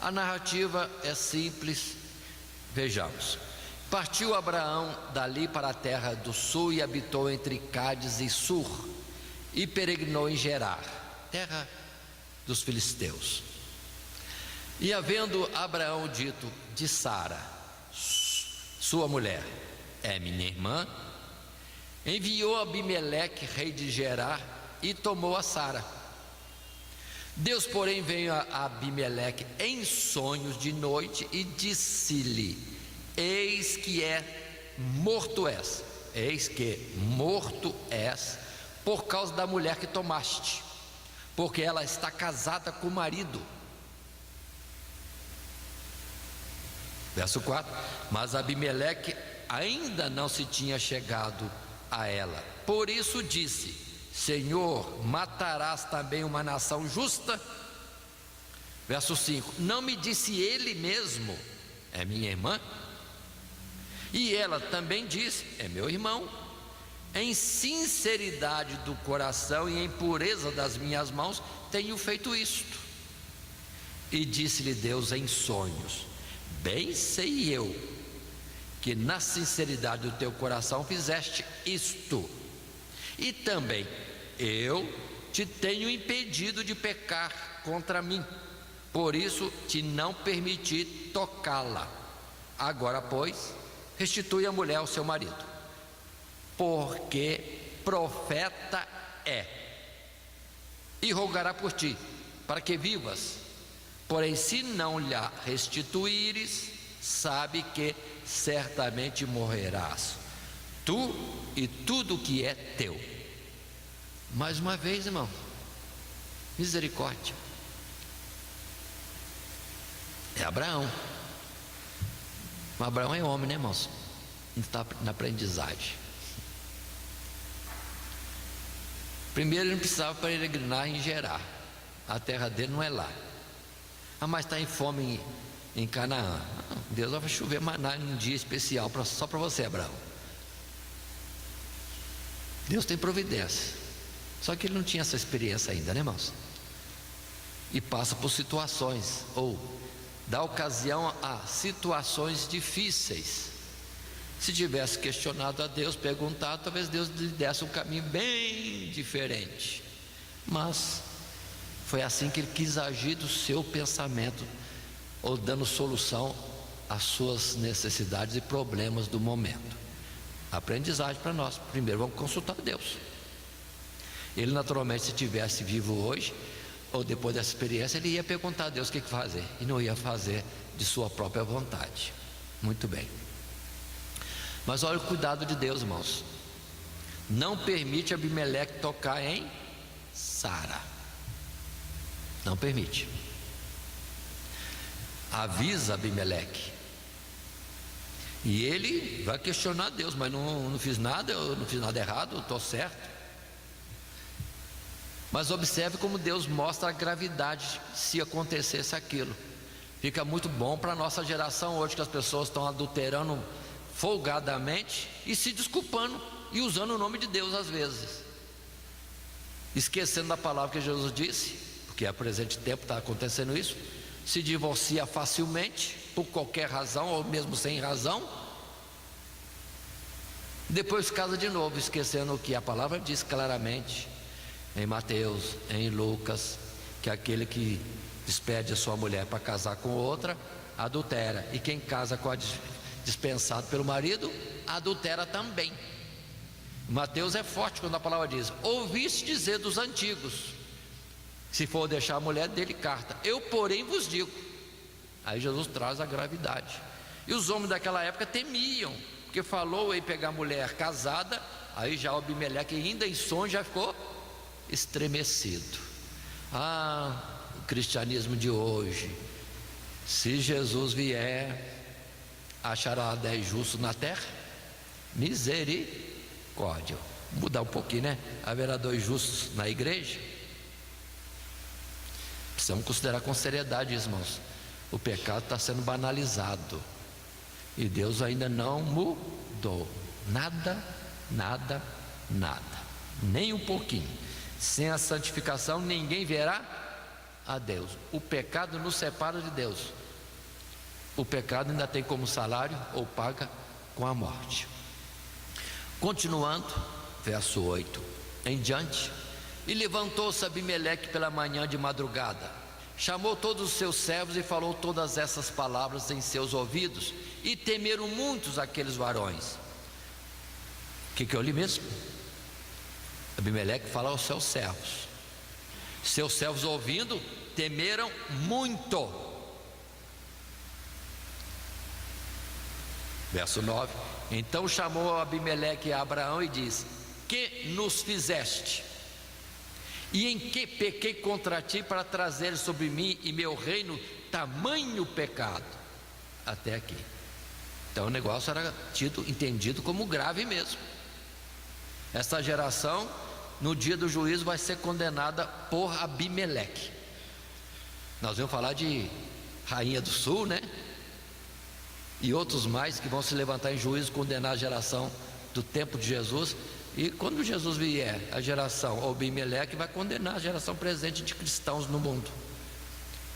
a narrativa é simples. Vejamos: partiu Abraão dali para a terra do sul e habitou entre Cádiz e Sur, e peregrinou em Gerar, terra dos filisteus. E havendo Abraão dito de Sara, sua mulher, é minha irmã, enviou Abimeleque, rei de Gerar, e tomou a Sara. Deus, porém, veio a Abimeleque em sonhos de noite e disse-lhe: eis que morto és, por causa da mulher que tomaste, porque ela está casada com o marido. Verso 4: mas Abimeleque ainda não se tinha chegado a ela, por isso disse: Senhor, matarás também uma nação justa? Verso 5: não me disse ele mesmo, é minha irmã? E ela também disse: é meu irmão. Em sinceridade do coração e em pureza das minhas mãos tenho feito isto. E disse-lhe Deus em sonhos: bem sei eu que na sinceridade do teu coração fizeste isto, e também eu te tenho impedido de pecar contra mim, por isso te não permiti tocá-la. Agora, pois, restitui a mulher ao seu marido, porque profeta é, e rogará por ti, para que vivas. Porém, se não lhe restituíres, sabe que certamente morrerás, tu e tudo que é teu. Mais uma vez, irmão, misericórdia. É Abraão. Mas Abraão é homem, né, irmãos? Não está na aprendizagem. Primeiro, ele não precisava peregrinar em Gerar. a terra dele não é lá. Ah, mas está em fome em Canaã. Não, Deus vai chover maná em um dia especial só para você, Abraão. Deus tem providência. Só que ele não tinha essa experiência ainda, né, irmãos? E passa por situações, ou dá ocasião a situações difíceis. Se tivesse questionado a Deus, perguntado, talvez Deus lhe desse um caminho bem diferente. Mas foi assim que ele quis agir do seu pensamento, ou dando solução às suas necessidades e problemas do momento. Aprendizagem para nós. Primeiro vamos consultar Deus. Ele naturalmente, se tivesse vivo hoje, ou depois dessa experiência, ele ia perguntar a Deus o que fazer, e não ia fazer de sua própria vontade. Muito bem. Mas olha o cuidado de Deus, irmãos. Não permite Abimeleque tocar em Sara. Não permite. Avisa Abimeleque. E ele vai questionar Deus, mas não fiz nada, eu não fiz nada errado, eu estou certo. Mas observe como Deus mostra a gravidade se acontecesse aquilo. Fica muito bom para a nossa geração hoje, que as pessoas estão adulterando folgadamente e se desculpando e usando o nome de Deus às vezes, esquecendo da palavra que Jesus disse, porque a presente tempo está acontecendo isso. Se divorcia facilmente, por qualquer razão, ou mesmo sem razão. Depois casa de novo, esquecendo o que a palavra diz claramente em Mateus, em Lucas, que aquele que despede a sua mulher para casar com outra, adultera. E quem casa com a dispensado pelo marido, adultera também. Mateus é forte quando a palavra diz: ouviste dizer dos antigos, se for deixar a mulher dele, carta. Eu, porém, vos digo. Aí Jesus traz a gravidade. E os homens daquela época temiam, porque falou em pegar mulher casada. Aí já o Abimeleque, ainda em sonho, já ficou estremecido. O cristianismo de hoje, se Jesus vier, achará 10 justos na terra? Misericórdia. Mudar um pouquinho, né? Haverá 2 justos na igreja? Precisamos considerar com seriedade, irmãos. O pecado está sendo banalizado e Deus ainda não mudou. Nada, nada, nada, nem um pouquinho. Sem a santificação ninguém verá a Deus. O pecado nos separa de Deus. O pecado ainda tem como salário, ou paga com a morte. Continuando, verso 8 em diante. E levantou-se Abimeleque pela manhã de madrugada, chamou todos os seus servos e falou todas essas palavras em seus ouvidos, e temeram muitos aqueles varões. O que eu li mesmo? Abimeleque fala aos seus servos. Seus servos, ouvindo, temeram muito. Verso 9. Então chamou Abimeleque a Abraão e disse: que nos fizeste? E em que pequei contra ti para trazer sobre mim e meu reino tamanho pecado? Até aqui. Então o negócio era entendido como grave mesmo. Essa geração, no dia do juízo, vai ser condenada por Abimeleque. Nós vamos falar de Rainha do Sul, né? E outros mais que vão se levantar em juízo, condenar a geração do tempo de Jesus. E quando Jesus vier, a geração Abimeleque vai condenar a geração presente de cristãos no mundo,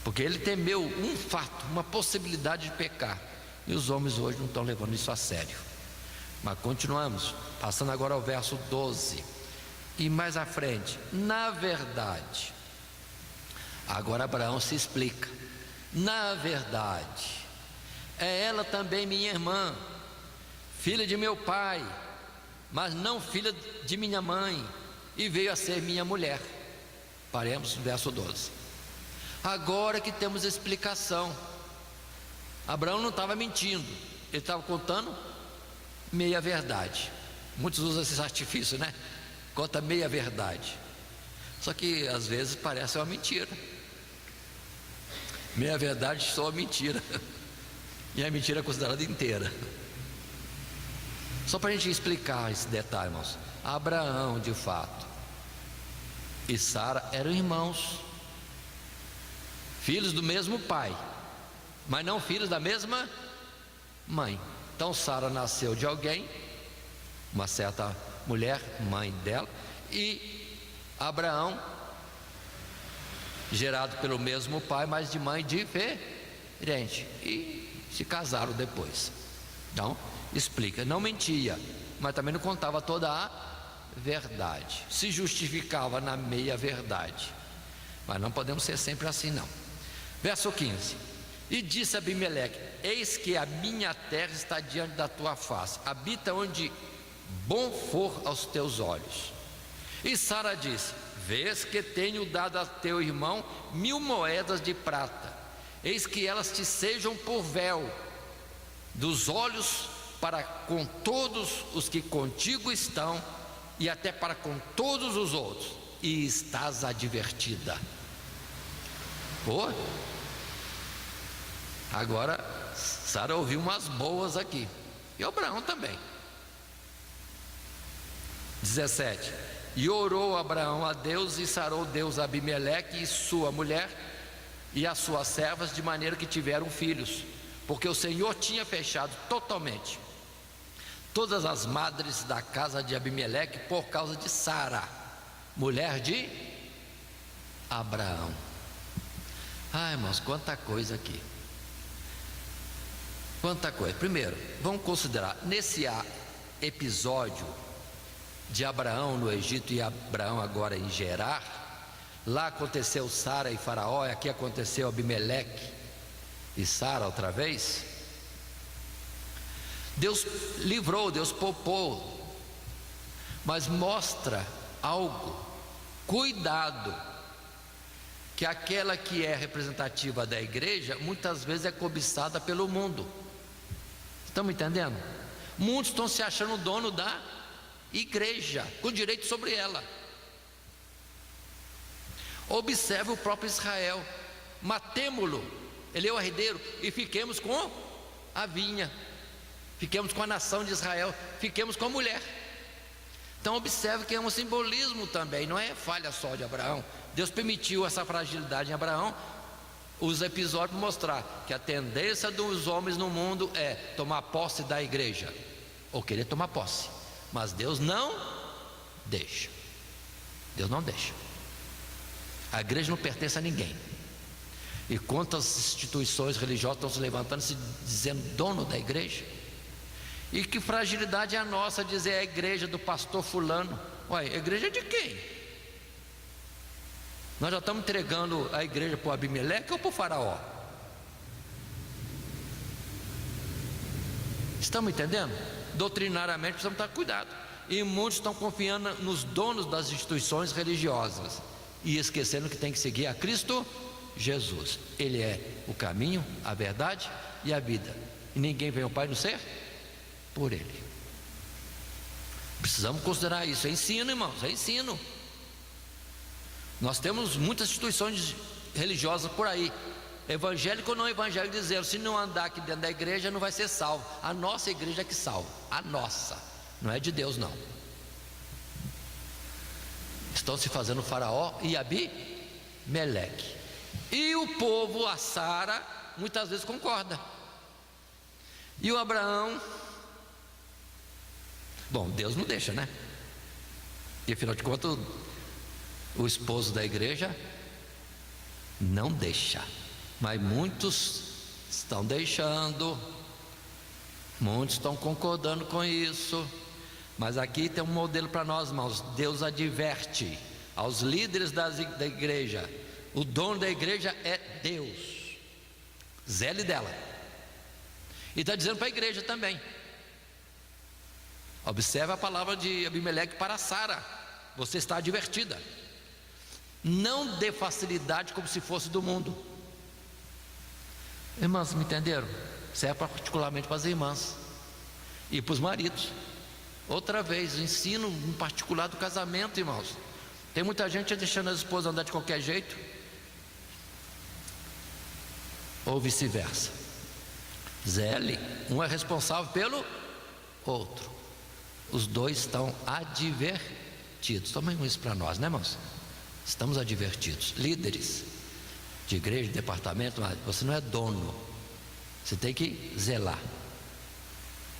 porque ele temeu um fato, uma possibilidade de pecar, e os homens hoje não estão levando isso a sério. Mas continuamos, passando agora ao verso 12. E mais à frente: na verdade, agora Abraão se explica. Na verdade, é ela também minha irmã, filha de meu pai, mas não filha de minha mãe, e veio a ser minha mulher. Paremos no verso 12. Agora que temos explicação. Abraão não estava mentindo, ele estava contando meia verdade. Muitos usam esse artifício, né? Conta meia verdade. Só que às vezes parece uma mentira. Meia verdade só mentira. E a mentira é considerada inteira. Só para a gente explicar esse detalhe, irmãos. Abraão, de fato, e Sara eram irmãos. filhos do mesmo pai, mas não filhos da mesma mãe. Então Sara nasceu de alguém, uma certa mulher, mãe dela, e Abraão, gerado pelo mesmo pai, mas de mãe diferente, e se casaram depois. Então explica, não mentia, mas também não contava toda a verdade, se justificava na meia verdade, mas não podemos ser sempre assim, não. Verso 15: e disse Abimeleque: eis que a minha terra está diante da tua face, habita onde bom for aos teus olhos. E Sara disse: vês que tenho dado a teu irmão 1000 moedas de prata, eis que elas te sejam por véu dos olhos para com todos os que contigo estão, e até para com todos os outros, e estás advertida. Pô, agora Sara ouviu umas boas aqui, e Abraão também. 17: e orou Abraão a Deus, e sarou Deus a Abimeleque e sua mulher e as suas servas, de maneira que tiveram filhos, porque o Senhor tinha fechado totalmente todas as madres da casa de Abimeleque por causa de Sara, mulher de Abraão. Ai, irmãos, quanta coisa aqui, quanta coisa. Primeiro, vamos considerar nesse episódio de Abraão no Egito e Abraão agora em Gerar. Lá aconteceu Sara e Faraó, e aqui aconteceu Abimeleque e Sara outra vez. Deus livrou, Deus poupou, mas mostra algo, cuidado, que aquela que é representativa da igreja muitas vezes é cobiçada pelo mundo. Estão me entendendo? Muitos estão se achando dono da igreja, com direito sobre ela. Observe o próprio Israel: matemo-lo, ele é o herdeiro, e fiquemos com a vinha, fiquemos com a nação de Israel, fiquemos com a mulher. Então observe que é um simbolismo também, não é falha só de Abraão. Deus permitiu essa fragilidade em Abraão, os episódios para mostrar que a tendência dos homens no mundo é tomar posse da igreja, ou querer tomar posse, mas Deus não deixa. Deus não deixa. A igreja não pertence a ninguém. E quantas instituições religiosas estão se levantando, se dizendo dono da igreja? E que fragilidade é a nossa dizer a igreja do pastor fulano. Ué, a igreja de quem? Nós já estamos entregando a igreja para o Abimeleque ou para o Faraó? Estamos entendendo? Doutrinariamente precisamos estar cuidado. E muitos estão confiando nos donos das instituições religiosas e esquecendo que tem que seguir a Cristo Jesus. Ele é o caminho, a verdade e a vida, e ninguém vem ao Pai no ser por Ele. Precisamos considerar isso. É ensino, irmãos, é ensino. Nós temos muitas instituições religiosas por aí, evangélico ou não evangélico, dizendo: se não andar aqui dentro da igreja não vai ser salvo. A nossa igreja é que salva, a nossa, não é de Deus não. Estão se fazendo Faraó e Abimeleque. E o povo, a Sara, muitas vezes concorda. E o Abraão, bom, Deus não deixa, né? E afinal de contas, o esposo da igreja não deixa. Mas muitos estão deixando, muitos estão concordando com isso. Mas aqui tem um modelo para nós, irmãos. Deus adverte aos líderes da igreja: o dono da igreja é Deus, zele dela. E está dizendo para a igreja também. Observe a palavra de Abimeleque para Sara: você está advertida. Não dê facilidade como se fosse do mundo. Irmãs, me entenderam? Isso é particularmente para as irmãs e para os maridos. Outra vez, ensino em particular do casamento, irmãos. Tem muita gente deixando as esposas andar de qualquer jeito, ou vice-versa. Zele, um é responsável pelo outro. Os dois estão advertidos. Tomem isso para nós, né, irmãos? Estamos advertidos. Líderes de igreja, de departamento, mas você não é dono. Você tem que zelar.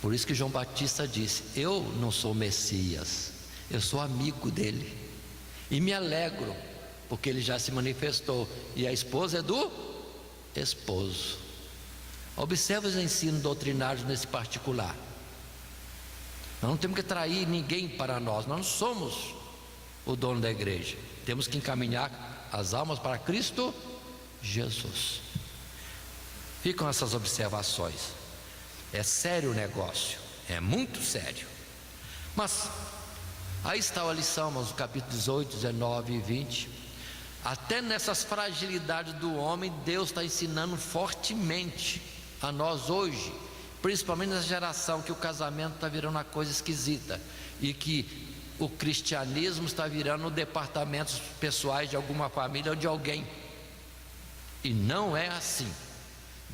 Por isso que João Batista disse: eu não sou Messias, eu sou amigo dele. E me alegro, porque ele já se manifestou. E a esposa é do esposo. Observe os ensinos doutrinários nesse particular. Nós não temos que atrair ninguém para nós não somos o dono da igreja. Temos que encaminhar as almas para Cristo Jesus. Ficam essas observações. É sério o negócio, é muito sério. Mas aí está a lição, mas o capítulo 18, 19 e 20. Até nessas fragilidades do homem, Deus está ensinando fortemente a nós hoje, principalmente nessa geração que o casamento está virando uma coisa esquisita e que o cristianismo está virando departamentos pessoais de alguma família ou de alguém. E não é assim.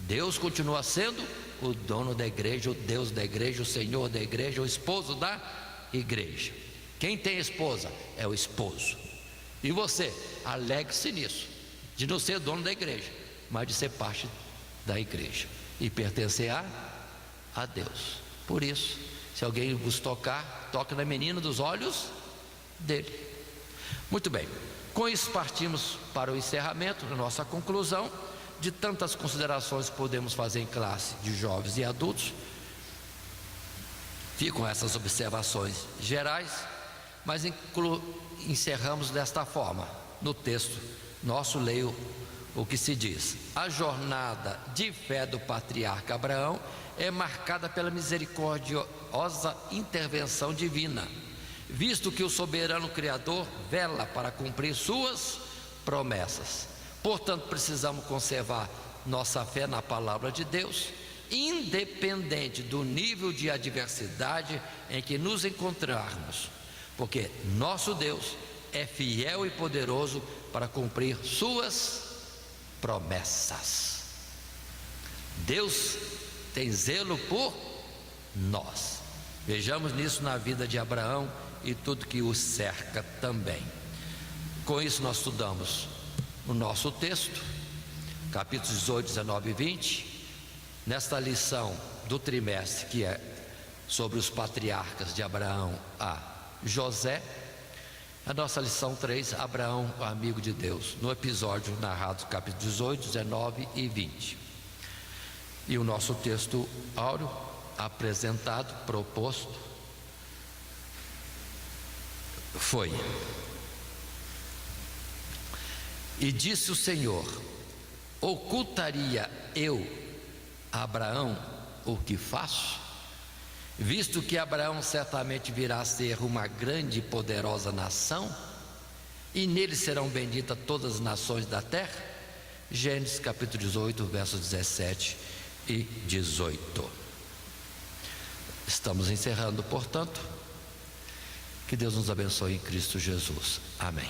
Deus continua sendo o dono da igreja, o Deus da igreja, o Senhor da igreja, o esposo da igreja. Quem tem esposa é o esposo. E você, alegre-se nisso, de não ser dono da igreja, mas de ser parte da igreja e pertencer a Deus. Por isso, se alguém vos tocar, toque na menina dos olhos dele. Muito bem, com isso partimos para o encerramento, a nossa conclusão de tantas considerações que podemos fazer em classe de jovens e adultos. Ficam essas observações gerais, mas encerramos desta forma. No texto nosso, leio o que se diz: a jornada de fé do patriarca Abraão é marcada pela misericordiosa intervenção divina, visto que o soberano Criador vela para cumprir suas promessas. Portanto, precisamos conservar nossa fé na palavra de Deus, independente do nível de adversidade em que nos encontrarmos, porque nosso Deus é fiel e poderoso para cumprir suas promessas. Deus tem zelo por nós. Vejamos nisso na vida de Abraão e tudo que o cerca também. Com isso nós estudamos o nosso texto, capítulos 18, 19 e 20, nesta lição do trimestre, que é sobre os patriarcas de Abraão a José. A nossa lição 3, Abraão, amigo de Deus, no episódio narrado, capítulo 18, 19 e 20. E o nosso texto áureo, apresentado, proposto, foi: e disse o Senhor: ocultaria eu a Abraão o que faço? Visto que Abraão certamente virá a ser uma grande e poderosa nação, e nele serão benditas todas as nações da terra. Gênesis capítulo 18, versos 17 e 18. Estamos encerrando, portanto. Que Deus nos abençoe em Cristo Jesus. Amém.